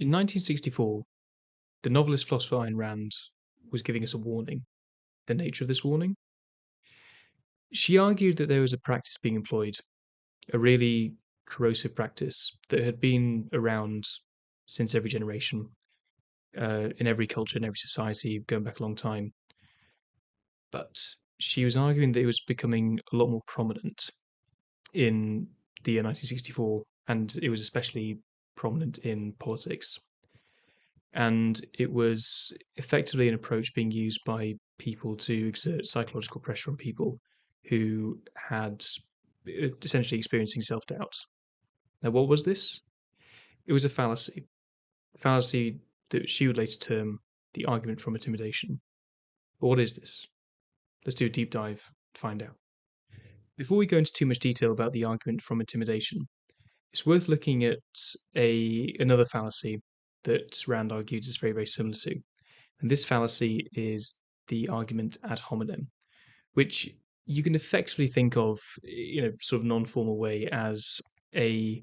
In 1964, the novelist-philosopher Ayn Rand was giving us a warning. The nature of this warning? She argued that there was a practice being employed, a really corrosive practice that had been around since every generation, in every culture, in every society, going back a long time. But she was arguing that it was becoming a lot more prominent in the year 1964, and it was especially prominent in politics. And it was effectively an approach being used by people to exert psychological pressure on people who had essentially experiencing self doubt. Now, what was this? It was a fallacy that she would later term the argument from intimidation. But what is this? Let's do a deep dive to find out. Before we go into too much detail about the argument from intimidation, it's worth looking at another fallacy that Rand argues is very, very similar to. And this fallacy is the argument ad hominem, which you can effectively think of in a sort of non-formal way as a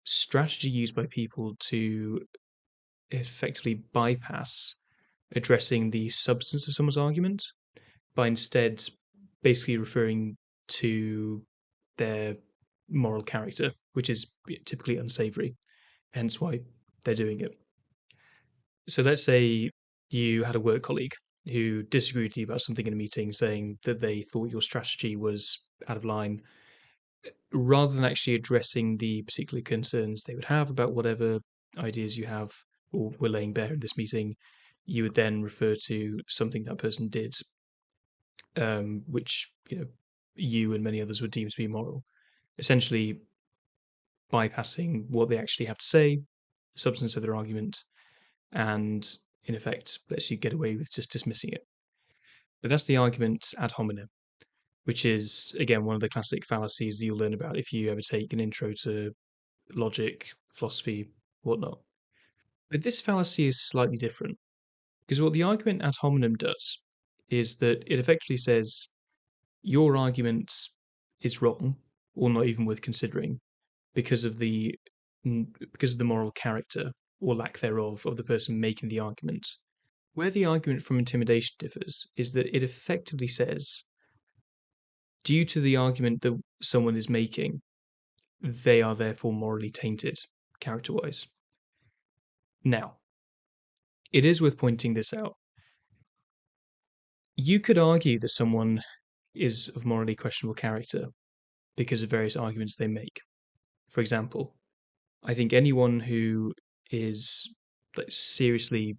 strategy used by people to effectively bypass addressing the substance of someone's argument by instead basically referring to their moral character, which is typically unsavory, hence why they're doing it. So let's say you had a work colleague who disagreed with you about something in a meeting, saying that they thought your strategy was out of line, rather than actually addressing the particular concerns they would have about whatever ideas you have or were laying bare in this meeting, you would then refer to something that person did, which you and many others would deem to be immoral, essentially bypassing what they actually have to say, the substance of their argument, and in effect lets you get away with just dismissing it. But that's the argument ad hominem, which is, again, one of the classic fallacies that you'll learn about if you ever take an intro to logic, philosophy, whatnot. But this fallacy is slightly different, because what the argument ad hominem does is that it effectively says your argument is wrong or not even worth considering because of the moral character or lack thereof of the person making the argument. Where the argument from intimidation differs is that it effectively says, due to the argument that someone is making, they are therefore morally tainted, character wise. Now, it is worth pointing this out. You could argue that someone is of morally questionable character because of various arguments they make. For example, I think anyone who is seriously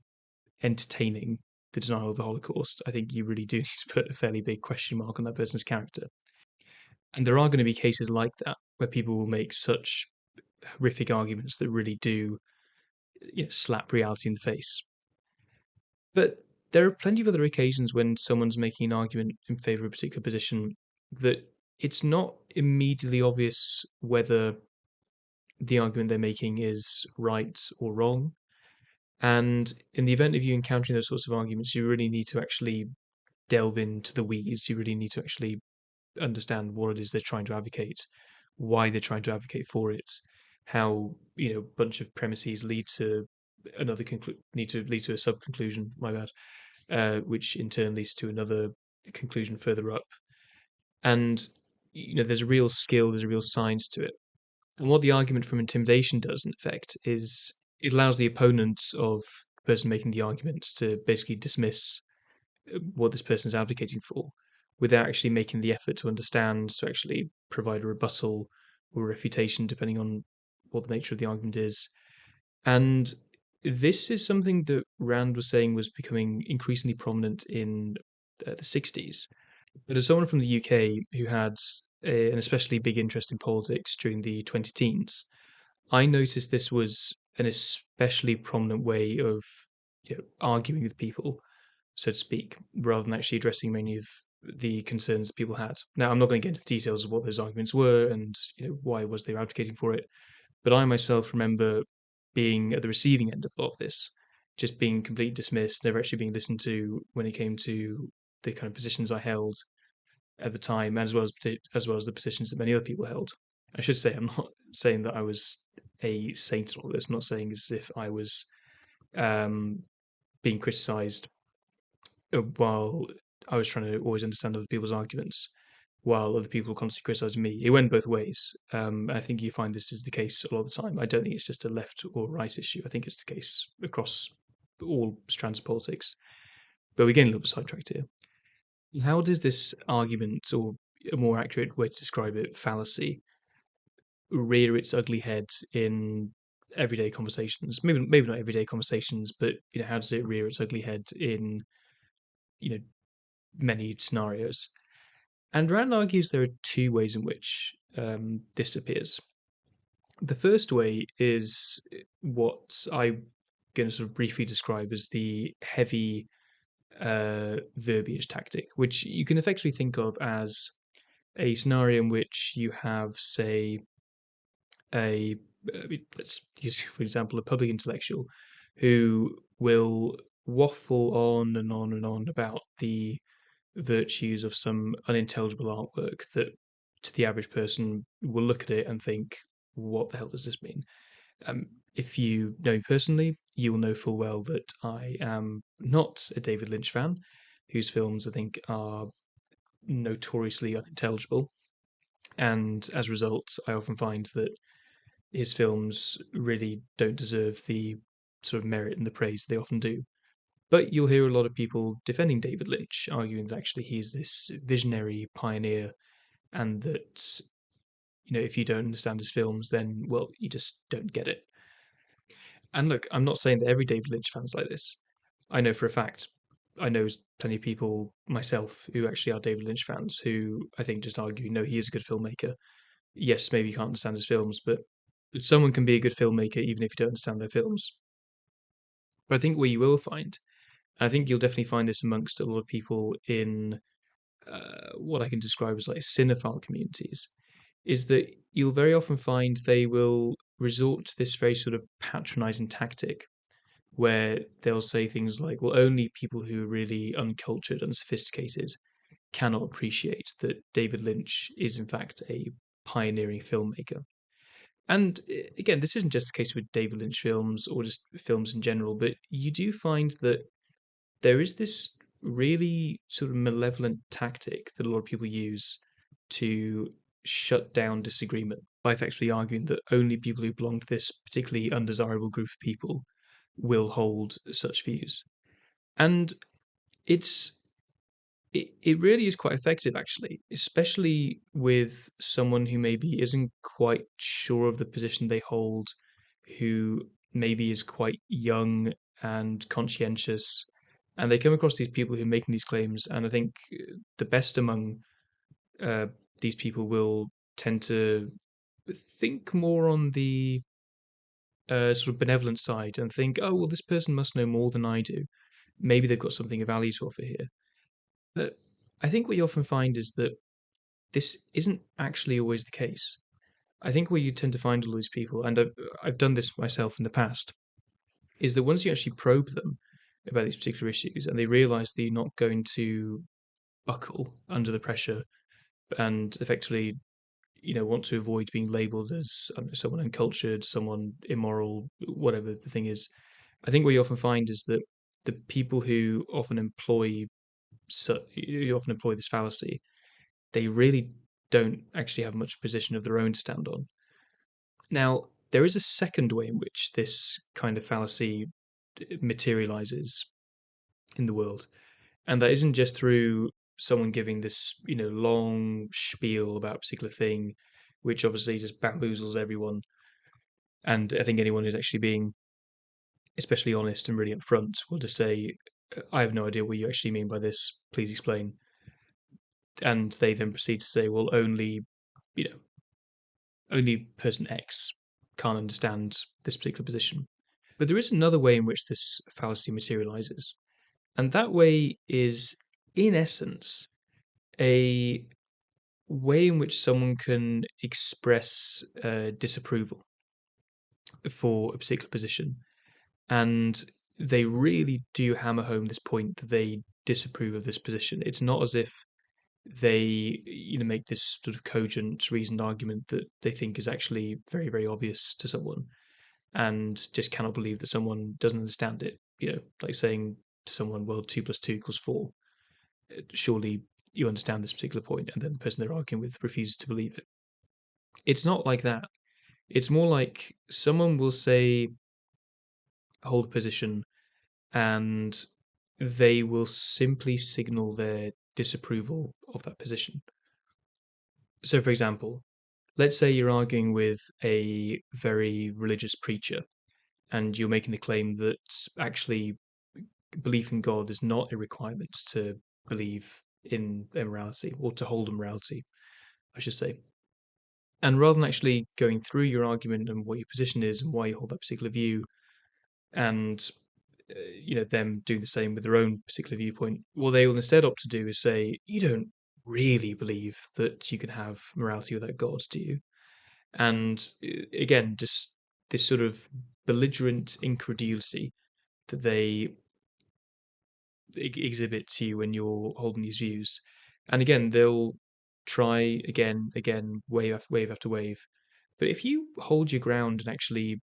entertaining the denial of the Holocaust, I think you really do need to put a fairly big question mark on that person's character. And there are going to be cases like that where people will make such horrific arguments that really do slap reality in the face. But there are plenty of other occasions when someone's making an argument in favor of a particular position that it's not immediately obvious whether the argument they're making is right or wrong. And in the event of you encountering those sorts of arguments, you really need to actually delve into the weeds. You really need to actually understand what it is they're trying to advocate, why they're trying to advocate for it, how a bunch of premises lead to need to lead to a sub conclusion. My bad, which in turn leads to another conclusion further up. And there's a real skill, there's a real science to it. And what the argument from intimidation does, in effect, is it allows the opponent of the person making the argument to basically dismiss what this person is advocating for without actually making the effort to understand, to actually provide a rebuttal or a refutation, depending on what the nature of the argument is. And this is something that Rand was saying was becoming increasingly prominent in the 60s. But as someone from the UK who had an especially big interest in politics during the 20 teens, I noticed this was an especially prominent way of arguing with people, so to speak, rather than actually addressing many of the concerns that people had. Now, I'm not going to get into details of what those arguments were and why was they were advocating for it, but I myself remember being at the receiving end of a lot of this, just being completely dismissed, never actually being listened to when it came to the kind of positions I held at the time, as well as the positions that many other people held. I should say I'm not saying that I was a saint in all this. I'm not saying as if I was um, being criticised while I was trying to always understand other people's arguments, while other people constantly criticizing me. It went both ways. I think you find this is the case a lot of the time. I don't think it's just a left or right issue. I think it's the case across all strands of politics. But we're getting a little bit sidetracked here. How does this argument, or a more accurate way to describe it, fallacy, rear its ugly head in everyday conversations? Maybe not everyday conversations, but how does it rear its ugly head in you know many scenarios? And Rand argues there are two ways in which this appears. The first way is what I'm going to sort of briefly describe as the heavy verbiage tactic, which you can effectively think of as a scenario in which you have, say, a let's use for example a public intellectual who will waffle on and on and on about the virtues of some unintelligible artwork that to the average person will look at it and think, what the hell does this mean? Um, if you know me personally, you will know full well that I am not a David Lynch fan, whose films I think are notoriously unintelligible. And as a result, I often find that his films really don't deserve the sort of merit and the praise they often do. But you'll hear a lot of people defending David Lynch, arguing that actually he's this visionary pioneer, and that if you don't understand his films, then well, you just don't get it. And look, I'm not saying that every David Lynch fan's like this. I know for a fact, I know plenty of people myself who actually are David Lynch fans who I think just argue, no, he is a good filmmaker. Yes, maybe you can't understand his films, but someone can be a good filmmaker even if you don't understand their films. But I think what you will find, I think you'll definitely find this amongst a lot of people in what I can describe as like cinephile communities, is that you'll very often find they will resort to this very sort of patronizing tactic where they'll say things like, well, only people who are really uncultured, unsophisticated cannot appreciate that David Lynch is, in fact, a pioneering filmmaker. And again, this isn't just the case with David Lynch films or just films in general, but you do find that there is this really sort of malevolent tactic that a lot of people use to shut down disagreement by effectively arguing that only people who belong to this particularly undesirable group of people will hold such views. And it's it really is quite effective actually, especially with someone who maybe isn't quite sure of the position they hold, who maybe is quite young and conscientious, and they come across these people who are making these claims, and I think the best among uh, these people will tend to think more on the sort of benevolent side and think, oh well, this person must know more than I do. Maybe they've got something of value to offer here. But I think what you often find is that this isn't actually always the case. I think where you tend to find all these people, and I've done this myself in the past, is that once you actually probe them about these particular issues and they realize that you're not going to buckle under the pressure and effectively, want to avoid being labeled as I don't know, someone uncultured, someone immoral, whatever the thing is. I think what you often find is that the people who often employ this fallacy, they really don't actually have much position of their own to stand on. Now, there is a second way in which this kind of fallacy materializes in the world, and that isn't just through someone giving this, long spiel about a particular thing, which obviously just bamboozles everyone. And I think anyone who's actually being especially honest and really upfront will just say, "I have no idea what you actually mean by this. Please explain." And they then proceed to say, "Well, you know, only person X can't understand this particular position." But there is another way in which this fallacy materializes, and that way is, in essence, a way in which someone can express disapproval for a particular position. And they really do hammer home this point that they disapprove of this position. It's not as if they make this sort of cogent, reasoned argument that they think is actually very, very obvious to someone, and just cannot believe that someone doesn't understand it. Like saying to someone, "Well, 2 plus 2 equals 4." Surely you understand this particular point, and then the person they're arguing with refuses to believe it. It's not like that. It's more like someone will say, hold a position, and they will simply signal their disapproval of that position. So, for example, let's say you're arguing with a very religious preacher, and you're making the claim that actually belief in God is not a requirement to believe in immorality, or to hold immorality, I should say. And rather than actually going through your argument and what your position is and why you hold that particular view, and them doing the same with their own particular viewpoint, what they will instead opt to do is say, "You don't really believe that you can have morality without God, do you?" And again, just this sort of belligerent incredulity that they exhibit to you when you're holding these views. And again, they'll try again, wave after wave. But if you hold your ground and actually,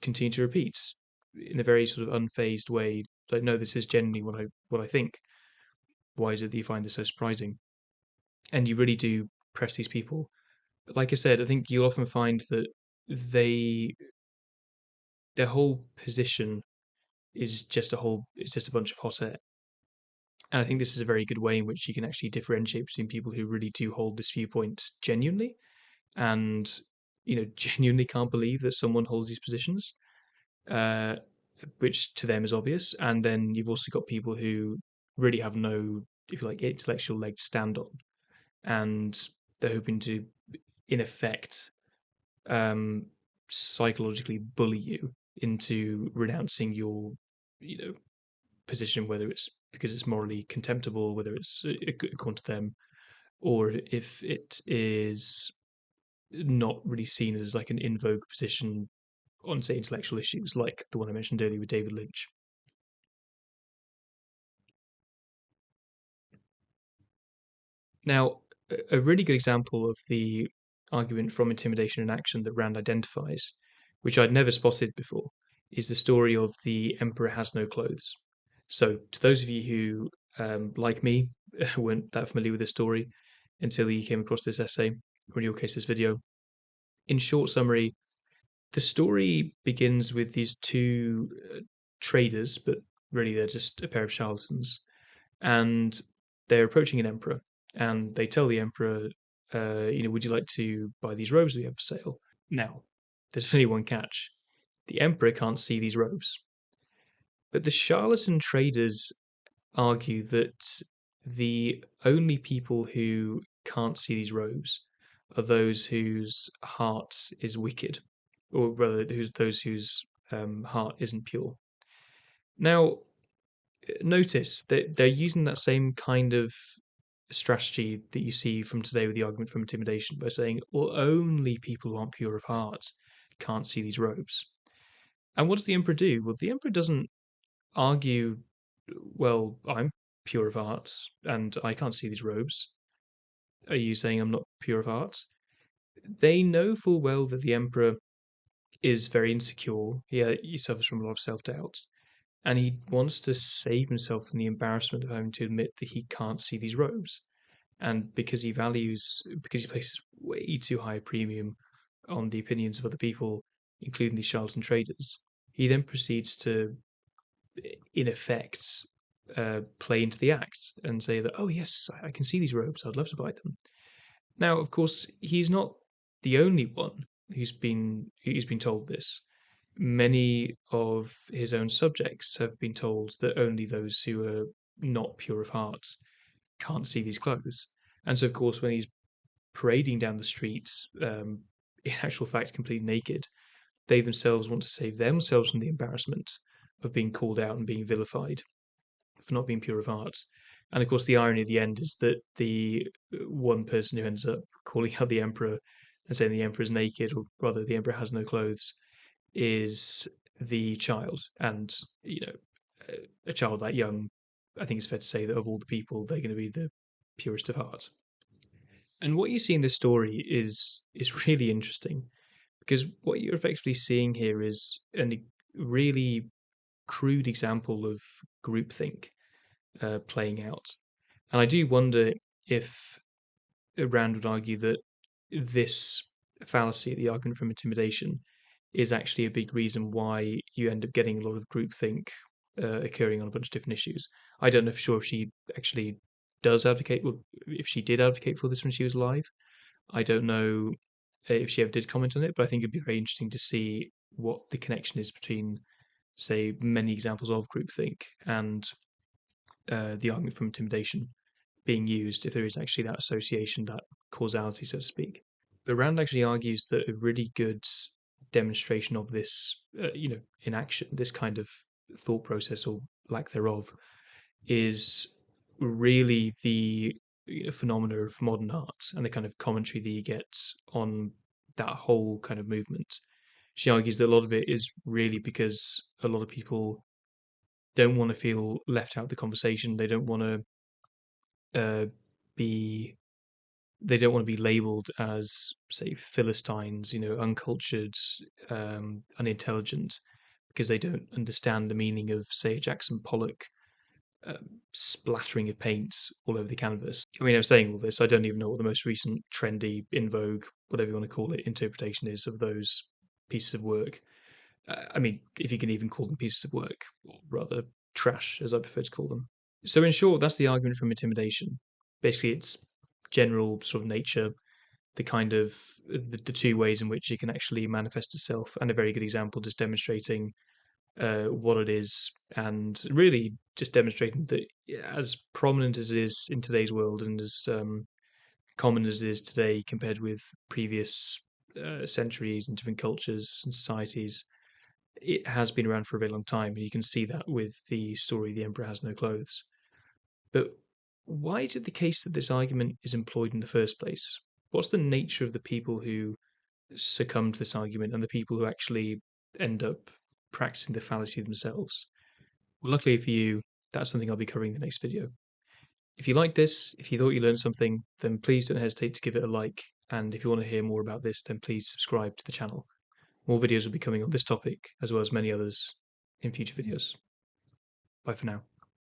continue to repeat in a very sort of unfazed way, like, no, this is genuinely what I think. Why is it that you find this so surprising? And you really do press these people. Like I said, I think you'll often find that they their whole position it's just a bunch of hot air. And I think this is a very good way in which you can actually differentiate between people who really do hold this viewpoint genuinely and, genuinely can't believe that someone holds these positions, uh, which to them is obvious. And then you've also got people who really have no, if you like, intellectual leg to stand on. And they're hoping to, in effect, um, psychologically bully you into renouncing your, you know, position, whether it's because it's morally contemptible, whether it's according to them, or if it is not really seen as like an in vogue position on, say, intellectual issues, like the one I mentioned earlier with David Lynch. Now, a really good example of the argument from intimidation and action that Rand identifies, which I'd never spotted before, is the story of the Emperor Has No Clothes. So, to those of you who, like me, weren't that familiar with this story until you came across this essay, or in your case, this video, in short summary, the story begins with these two traders, but really they're just a pair of charlatans, and they're approaching an emperor, and they tell the emperor, would you like to buy these robes we have for sale? Now, there's only one catch: the emperor can't see these robes, but the charlatan traders argue that the only people who can't see these robes are those whose heart is wicked, or rather, those whose heart isn't pure. Now, notice that they're using that same kind of strategy that you see from today with the argument from intimidation by saying, well, only people who aren't pure of heart can't see these robes. And what does the emperor do? Well, the emperor doesn't argue, well, I'm pure of heart and I can't see these robes. Are you saying I'm not pure of heart? They know full well that the emperor is very insecure. He suffers from a lot of self doubt. And he wants to save himself from the embarrassment of having to admit that he can't see these robes. And because he places way too high a premium on the opinions of other people, including these charlatan traders, he then proceeds to, in effect, play into the act and say that, oh, yes, I can see these robes. I'd love to buy them. Now, of course, he's not the only one who's been told this. Many of his own subjects have been told that only those who are not pure of heart can't see these clothes. And so, of course, when he's parading down the streets, in actual fact, completely naked, they themselves want to save themselves from the embarrassment of being called out and being vilified for not being pure of heart. And of course, the irony at the end is that the one person who ends up calling out the emperor and saying the emperor is naked, or rather, the emperor has no clothes, is the child. And, a child that young, I think it's fair to say that of all the people, they're going to be the purest of heart. And what you see in this story is really interesting because what you're effectively seeing here is a really crude example of groupthink playing out. And I do wonder if Rand would argue that this fallacy, the argument from intimidation, is actually a big reason why you end up getting a lot of groupthink occurring on a bunch of different issues. I don't know for sure if she actually does advocate, well, if she did advocate for this when she was alive. I don't know if she ever did comment on it, but I think it'd be very interesting to see what the connection is between, say, many examples of groupthink and the argument from intimidation being used, if there is actually that association, that causality, so to speak. But Rand actually argues that a really good demonstration of this, in action, this kind of thought process or lack thereof, is really the phenomena of modern art and the kind of commentary that you get on that whole kind of movement. She argues that a lot of it is really because a lot of people don't want to feel left out of the conversation. They don't want to be they don't want to be labeled as, say, Philistines, uncultured, unintelligent, because they don't understand the meaning of, say, Jackson Pollock uh, splattering of paint all over the canvas. I mean, I'm saying all this, I don't even know what the most recent trendy, in vogue, whatever you want to call it, interpretation is of those pieces of work. I mean, if you can even call them pieces of work, or rather trash, as I prefer to call them. So, in short, that's the argument from intimidation. Basically, it's general sort of nature, the kind of the two ways in which it can actually manifest itself, and a very good example just demonstrating what it is, and really just demonstrating that as prominent as it is in today's world and as common as it is today compared with previous centuries and different cultures and societies, it has been around for a very long time, and you can see that with the story "The Emperor Has No Clothes." But why is it the case that this argument is employed in the first place? What's the nature of the people who succumb to this argument and the people who actually end up practicing the fallacy themselves? Well, luckily for you, that's something I'll be covering in the next video. If you liked this, if you thought you learned something, then please don't hesitate to give it a like. And if you want to hear more about this, then please subscribe to the channel. More videos will be coming on this topic, as well as many others in future videos. Bye for now.